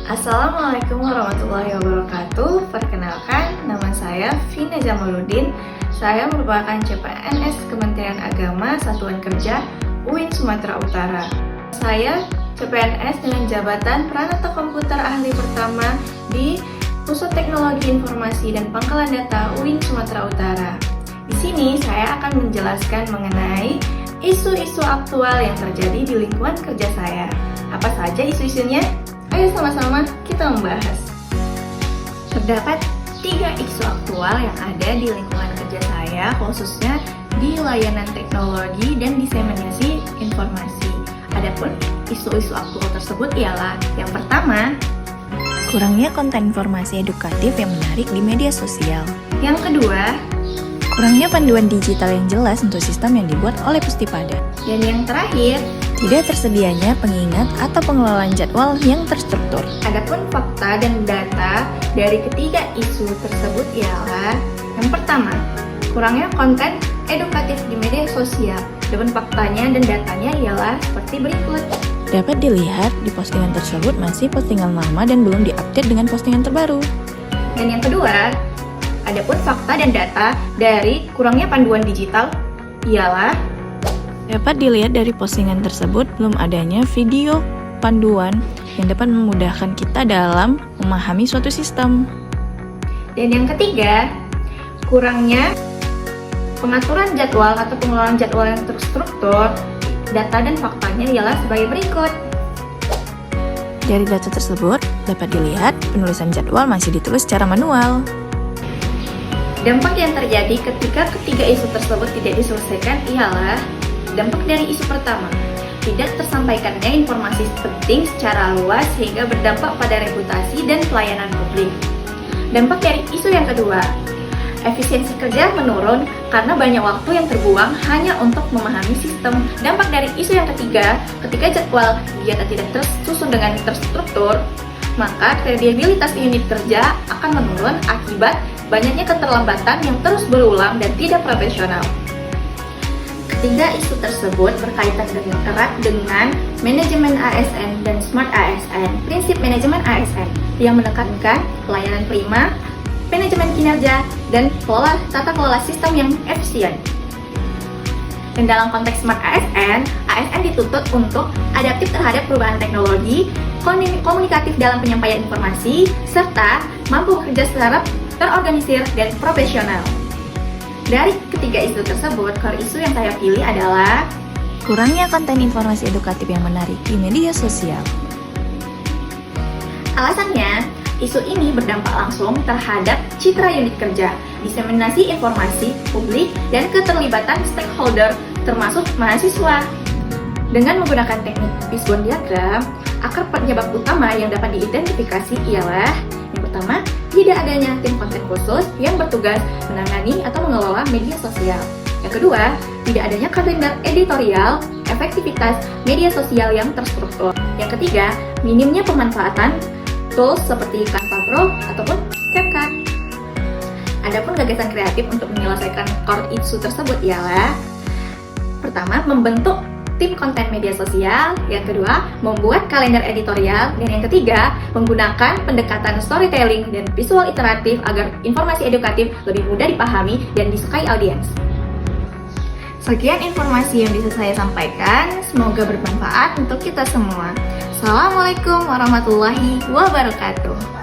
Assalamualaikum warahmatullahi wabarakatuh. Perkenalkan, nama saya Vina Jamaluddin. Saya merupakan CPNS Kementerian Agama Satuan Kerja UIN Sumatera Utara. Saya CPNS dengan jabatan Pranata Komputer Ahli Pertama di Pusat Teknologi Informasi dan Pangkalan Data UIN Sumatera Utara. Di sini saya akan menjelaskan mengenai isu-isu aktual yang terjadi di lingkungan kerja saya. Apa saja isu-isunya? Ayo sama-sama kita membahas. Terdapat 3 isu aktual yang ada di lingkungan kerja saya, khususnya di layanan teknologi dan diseminasi informasi. Adapun isu-isu aktual tersebut ialah yang pertama, kurangnya konten informasi edukatif yang menarik di media sosial. Yang kedua, Kurangnya panduan digital yang jelas untuk sistem yang dibuat oleh Pustipada. dan yang terakhir, Tidak tersedianya pengingat atau pengelolaan jadwal yang terstruktur. adapun fakta dan data dari ketiga isu tersebut ialah yang pertama, kurangnya konten edukatif di media sosial. Adapun faktanya dan datanya ialah seperti berikut. Dapat dilihat di postingan tersebut masih postingan lama dan belum diupdate dengan postingan terbaru. Dan yang kedua, adapun fakta dan data dari kurangnya panduan digital ialah Dapat dilihat dari postingan tersebut belum adanya video panduan yang dapat memudahkan kita dalam memahami suatu sistem. dan yang ketiga, kurangnya pengaturan jadwal atau pengelolaan jadwal yang terstruktur. Data dan faktanya ialah sebagai berikut. Dari data tersebut dapat dilihat penulisan jadwal masih ditulis secara manual. Dampak yang terjadi ketika ketiga isu tersebut tidak diselesaikan ialah dampak dari isu pertama, tidak tersampaikannya informasi penting secara luas sehingga berdampak pada reputasi dan pelayanan publik. Dampak dari isu yang kedua, efisiensi kerja menurun karena banyak waktu yang terbuang hanya untuk memahami sistem. Dampak dari isu yang ketiga, ketika jadwal kegiatan tidak tersusun dengan terstruktur, maka kredibilitas unit kerja akan menurun akibat banyaknya keterlambatan yang terus berulang dan tidak profesional. Ketiga isu tersebut berkaitan erat dengan manajemen ASN dan smart ASN. Prinsip manajemen ASN yang menekankan pelayanan prima, manajemen kinerja, dan tata kelola sistem yang efisien. Dan dalam konteks smart ASN, ASN dituntut untuk adaptif terhadap perubahan teknologi, komunikatif dalam penyampaian informasi, serta mampu bekerja secara terorganisir dan profesional. Dari ketiga isu tersebut, core isu yang saya pilih adalah Kurangnya konten informasi edukatif yang menarik di media sosial. alasannya, isu ini berdampak langsung terhadap citra unit kerja, diseminasi informasi publik, dan keterlibatan stakeholder termasuk mahasiswa. Dengan menggunakan teknik fishbone diagram, akar penyebab utama yang dapat diidentifikasi ialah yang pertama, tidak adanya tim konten khusus yang bertugas menangani atau mengelola media sosial. Yang kedua, tidak adanya kalender editorial, efektivitas media sosial yang terstruktur. Yang ketiga, minimnya pemanfaatan tools seperti Canva Pro ataupun CapCut. Adapun gagasan kreatif untuk menyelesaikan core isu tersebut ialah pertama, membentuk tim konten media sosial, yang kedua, membuat kalender editorial, dan yang ketiga, menggunakan pendekatan storytelling dan visual iteratif agar informasi edukatif lebih mudah dipahami dan disukai audiens. Sekian informasi yang bisa saya sampaikan, semoga bermanfaat untuk kita semua. Assalamualaikum warahmatullahi wabarakatuh.